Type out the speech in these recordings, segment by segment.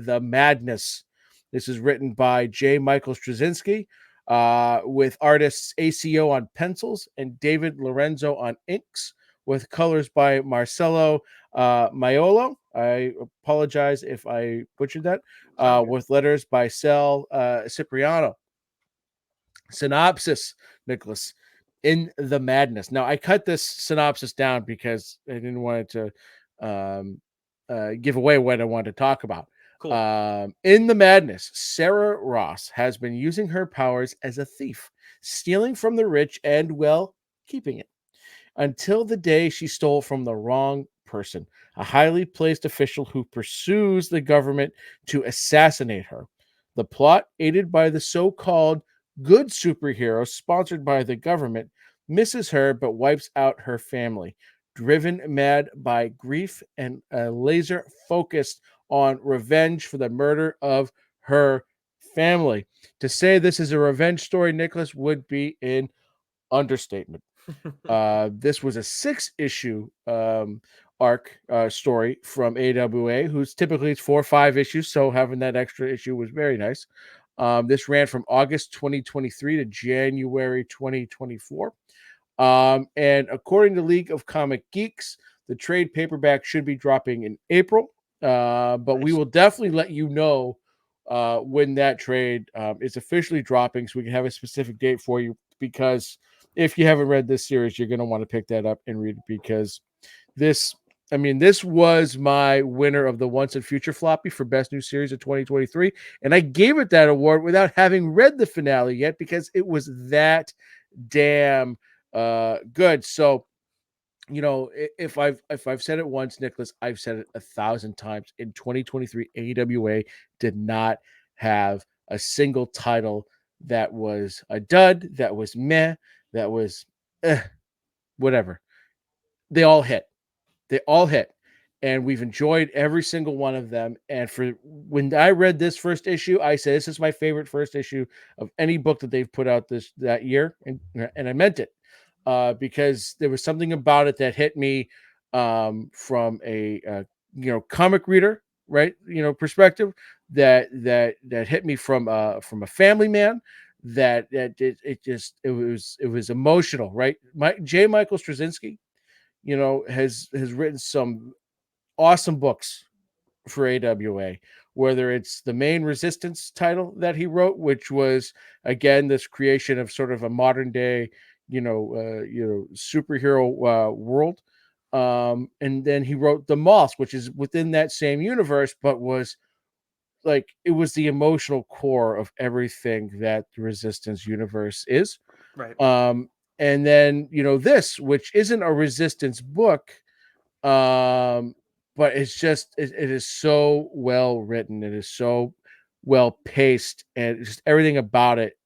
the Madness. This is written by J. Michael Straczynski, with artists ACO on pencils and David Lorenzo on inks, with colors by Marcelo Maiolo. I apologize if I butchered that. With letters by Sal Cipriano. Synopsis, Nicholas, in the Madness. Now, I cut this synopsis down because I didn't want it to give away what I wanted to talk about. Cool. In the Madness, Sarah Ross has been using her powers as a thief, stealing from the rich and, well, keeping it, until the day she stole from the wrong person, a highly placed official who pursues the government to assassinate her. The plot, aided by the so-called good superhero sponsored by the government, misses her but wipes out her family, driven mad by grief and a laser focused on revenge for the murder of her family. To say this is a revenge story, Nicholas, would be an understatement. This was a 6-issue arc story from AWA, who's typically it's 4 or 5 issues, so having that extra issue was very nice. This ran from August 2023 to January 2024. And according to League of Comic Geeks, the trade paperback should be dropping in April. But we will definitely let you know when that trade is officially dropping, so we can have a specific date for you. Because if you haven't read this series, you're going to want to pick that up and read it, because this was my winner of the Once and Future floppy for Best New Series of 2023. And I gave it that award without having read the finale yet, because it was that damn good. So, if I've said it once, Nicholas, I've said it 1,000 times. In 2023, AWA did not have a single title that was a dud, that was meh, that was whatever. They all hit. They all hit. And we've enjoyed every single one of them. And for when I read this first issue, I said this is my favorite first issue of any book that they've put out that year, and I meant it, because there was something about it that hit me from a comic reader, right, perspective, that hit me from a family man, it was emotional, right? J. Michael Straczynski, has written some awesome books for AWA, whether it's the main Resistance title that he wrote, which was again this creation of sort of a modern day, superhero world, and then he wrote the Moss, which is within that same universe, but was like it was the emotional core of everything that the Resistance universe is. Right. And then this, which isn't a Resistance book, but it is so well written, it is so well paced, and just everything about it,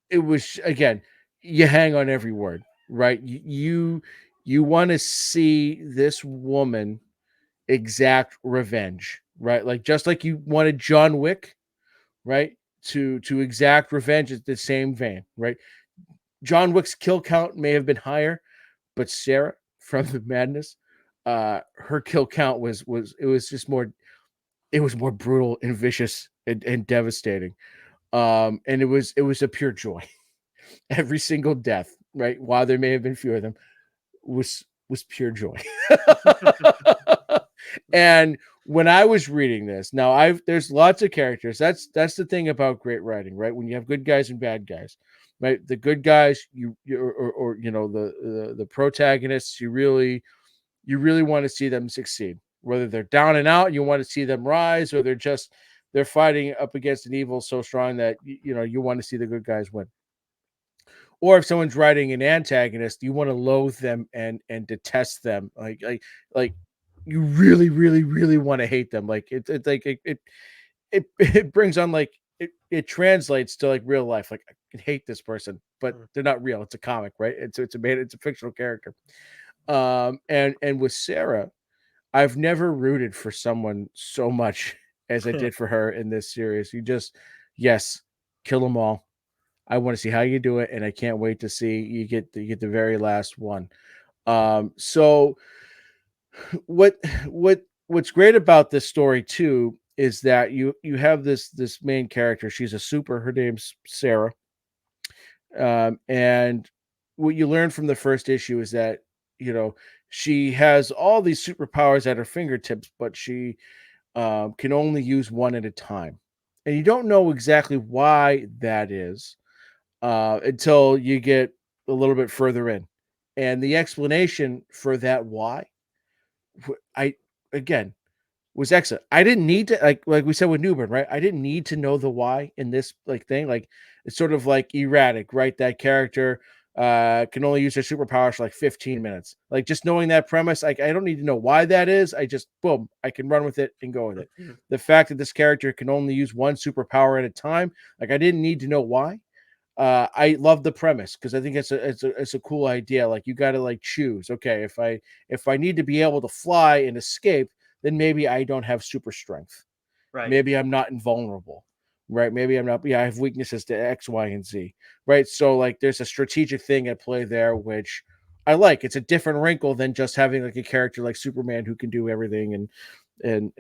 it was, again, you hang on every word, right? You want to see this woman exact revenge, right? Like, just like you wanted John Wick, right, to exact revenge, at the same vein, right? John Wick's kill count may have been higher, but Sarah from the Madness, her kill count was just more, it was more brutal and vicious and devastating. And it was a pure joy. Every single death, right, while there may have been few of them, was pure joy. And when I was reading this, now there's lots of characters. That's the thing about great writing, right? When you have good guys and bad guys, right? The good guys, or the protagonists, you really want to see them succeed. Whether they're down and out, you want to see them rise, or they're fighting up against an evil so strong that you want to see the good guys win. Or if someone's writing an antagonist, you want to loathe them and detest them, like you really, really, really want to hate them. Like it's like it brings on, like, it translates to like real life. Like, I can hate this person, but they're not real. It's a comic, right? It's a fictional character. And with Sarah, I've never rooted for someone so much as I did for her in this series. Yes, kill them all. I want to see how you do it, and I can't wait to see you get the very last one. So what what's great about this story too is that you have this main character. She's a super. Her name's Sarah, and what you learn from the first issue is that you know she has all these superpowers at her fingertips, but she can only use one at a time, and you don't know exactly why that is until you get a little bit further in, and the explanation for that why I again was excellent. I didn't need to like we said with Newburn, right? I didn't need to know the why in this like thing. Like it's sort of like erratic, right? That character can only use their superpowers for like 15 minutes. Like just knowing that premise, like I don't need to know why that is. I just boom, I can run with it and go with it. The fact that this character can only use one superpower at a time, like I didn't need to know why. I love the premise because I think it's a cool idea. Like you got to like choose. Okay, if I need to be able to fly and escape, then maybe I don't have super strength. Right. Maybe I'm not invulnerable, right? Maybe I'm not. Yeah, I have weaknesses to X, Y, and Z, right? So like, there's a strategic thing at play there, which I like. It's a different wrinkle than just having like a character like Superman who can do everything and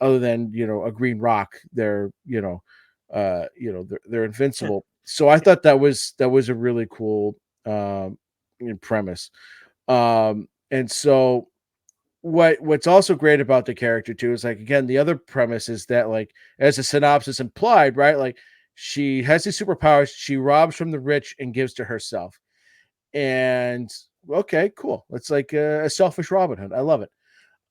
other than a green rock, they're they're invincible. So I thought that was a really cool premise. And so what's also great about the character too is like again the other premise is that like as a synopsis implied, right? Like she has these superpowers, she robs from the rich and gives to herself. And okay, cool. It's like a selfish Robin Hood. I love it.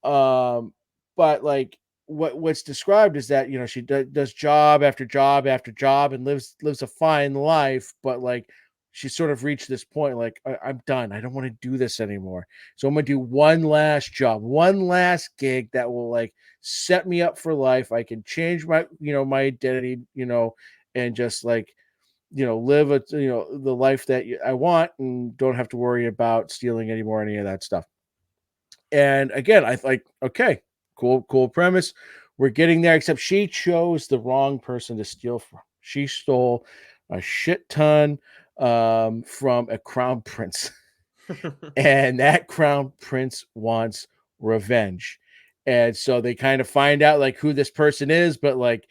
But like what's described is that she does job after job after job and lives a fine life, but like she sort of reached this point like I'm done. I don't want to do this anymore. So I'm gonna do one last job, one last gig that will like set me up for life. I can change my identity, and just like live the life that I want and don't have to worry about stealing anymore, any of that stuff. And again, I like, okay, cool premise. We're getting there, except she chose the wrong person to steal from. She stole a shit ton from a crown prince, and that crown prince wants revenge. And so they kind of find out like who this person is, but like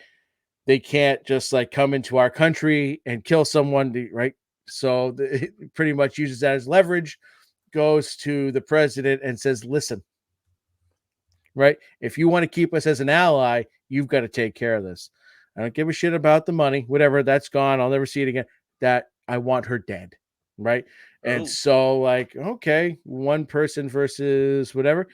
they can't just like come into our country and kill someone, right? So it pretty much uses that as leverage, goes to the president and says, listen, right? If you want to keep us as an ally, you've got to take care of this. I don't give a shit about the money, whatever, that's gone. I'll never see it again. That I want her dead, right? And Oh. so, like, okay, one person versus whatever.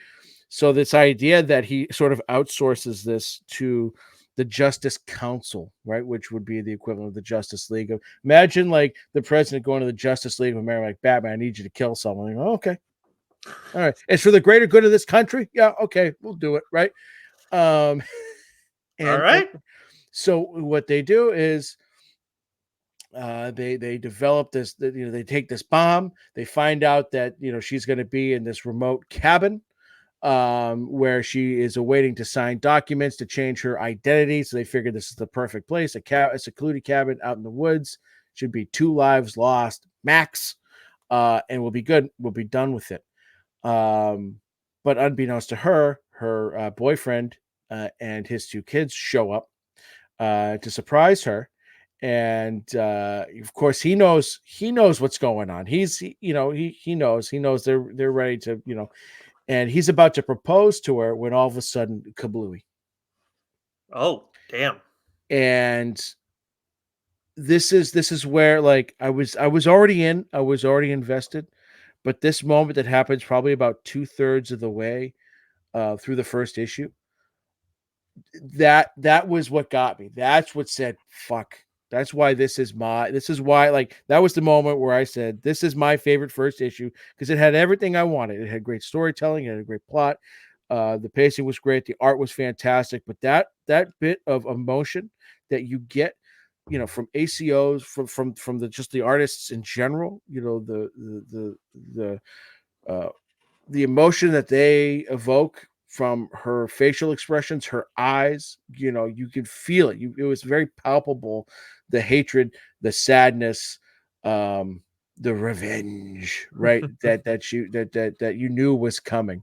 So, this idea that he sort of outsources this to the Justice Council, right? Which would be the equivalent of the Justice League. Imagine like the president going to the Justice League of America, like, Batman, I need you to kill someone. Like, oh, okay, all right. It's for the greater good of this country. Yeah, okay, we'll do it, right? Um, All and right. so what they do is they develop this. They take this bomb. They find out that she's going to be in this remote cabin where she is awaiting to sign documents to change her identity. So they figured this is the perfect place. A secluded cabin out in the woods. Should be 2 lives lost max, and we'll be good. We'll be done with it. Um, but unbeknownst to her, her boyfriend and his 2 kids show up to surprise her. And of course, he knows what's going on. He knows they're ready to and he's about to propose to her when all of a sudden kablooey. Oh, damn. And this is where like I was already invested, but this moment that happens probably about 2/3 of the way through the first issue, that was what got me. That's what said, "Fuck." That's why this is why like that was the moment where I said, "This is my favorite first issue," because it had everything I wanted. It had great storytelling, it had a great plot. The pacing was great, the art was fantastic, but that bit of emotion that you get, from ACOs, from the just the artists in general, uh the emotion that they evoke from her facial expressions, her eyes, you could feel it. It was very palpable, the hatred, the sadness, um, the revenge, right? That you knew was coming.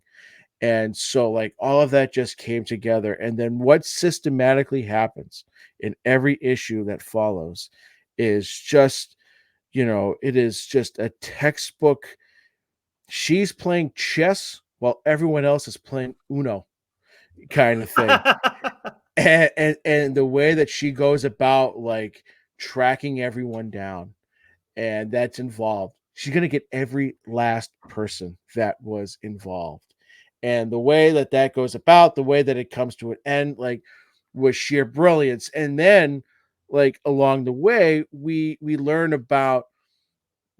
And so, like, all of that just came together. And then what systematically happens in every issue that follows is just, it is just a textbook. She's playing chess while everyone else is playing Uno kind of thing. And the way that she goes about, like, tracking everyone down and that's involved, she's going to get every last person that was involved. And the way that that goes about, the way that it comes to an end, like, was sheer brilliance. And then, like, along the way, we learn about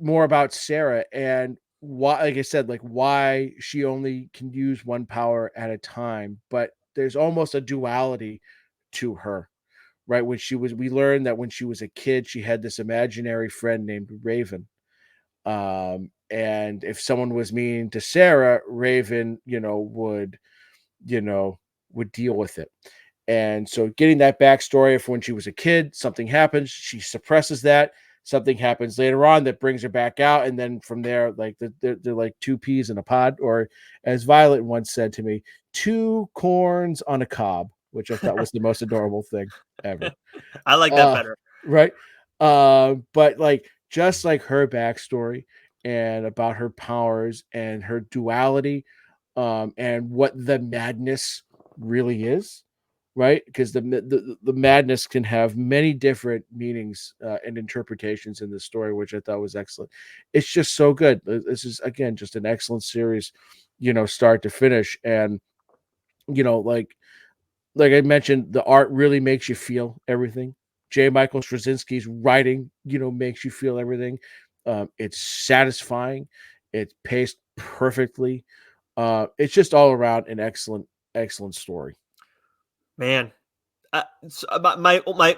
more about Sarah and why, like I said, like, why she only can use one power at a time, but there's almost a duality to her, right? We learned that when she was a kid, she had this imaginary friend named Raven. And if someone was mean to Sarah, Raven, you know, would deal with it. And so getting that backstory of when she was a kid, something happens, she suppresses that, something happens later on that brings her back out. And then from there, like, they're like two peas in a pod, or as Violet once said to me, two corns on a cob, which I thought was the most adorable thing ever. I like that Uh, better. right. But like, just like her backstory and about her powers and her duality, and what the madness really is, right? Because the madness can have many different meanings and interpretations in the story, which I thought was excellent. It's just so good. This is, again, just an excellent series, start to finish. And like I mentioned, the art really makes you feel everything. J. Michael Straczynski's writing, makes you feel everything. It's satisfying. It's paced perfectly. It's just all around an excellent, excellent story. Man, my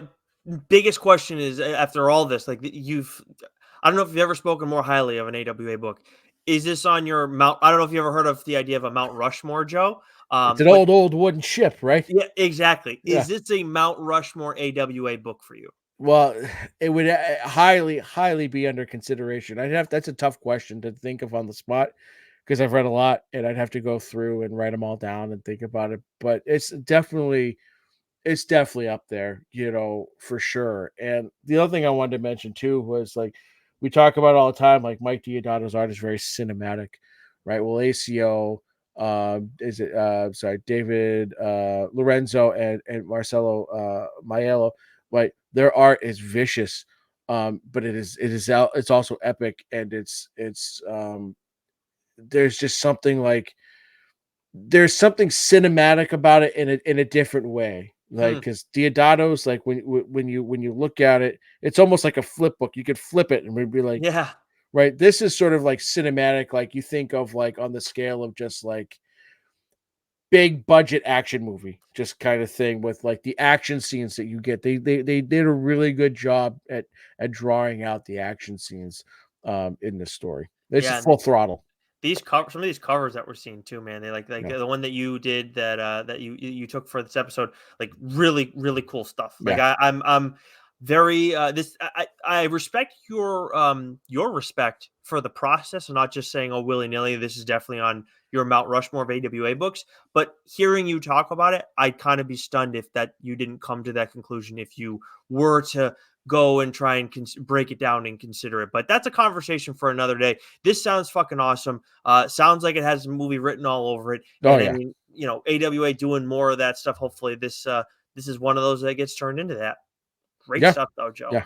biggest question is, after all this, like, I don't know if you've ever spoken more highly of an AWA book. Is this on your Mount? I don't know if you ever heard of the idea of a Mount Rushmore, Joe. It's an But old wooden ship, right? yeah, exactly. Yeah. Is this a Mount Rushmore AWA book for you? Well, it would highly, highly be under consideration. That's a tough question to think of on the spot because I've read a lot and I'd have to go through and write them all down and think about it. But it's definitely up there, for sure. And the other thing I wanted to mention too was, like, we talk about all the time, like, Mike Diodato's art is very cinematic, right? Well, ACO, is it sorry, David Lorenzo and Marcelo Maiello, right? Their art is vicious, but it's also epic, and there's just something, like, there's something cinematic about it in a different way. Like, Hmm. because Diodato's, like, when you look at it, it's almost like a flip book. You could flip it and we'd be like, Yeah. right, this is sort of like cinematic, like you think of, like, on the scale of just like big budget action movie, just kind of thing, with like the action scenes that you get. They did a really good job at drawing out the action scenes in the story. This is Yeah. full throttle. Some of these covers that we're seeing too, man, they like Yeah. the one that you did, that you took for this episode, like, really really cool stuff. Like, Yeah. I'm very, this I respect your respect for the process, and not just saying, oh, willy nilly. This is definitely on your Mount Rushmore of AWA books. But hearing you talk about it, I'd kind of be stunned if that you didn't come to that conclusion if you were to go and try and break it down and consider it. But that's a conversation for another day. This sounds fucking awesome. Sounds like it has a movie written all over it. Oh And I yeah. mean, AWA doing more of that stuff. Hopefully, this is one of those that gets turned into that. Great Yeah. stuff, though, Joe. Yeah.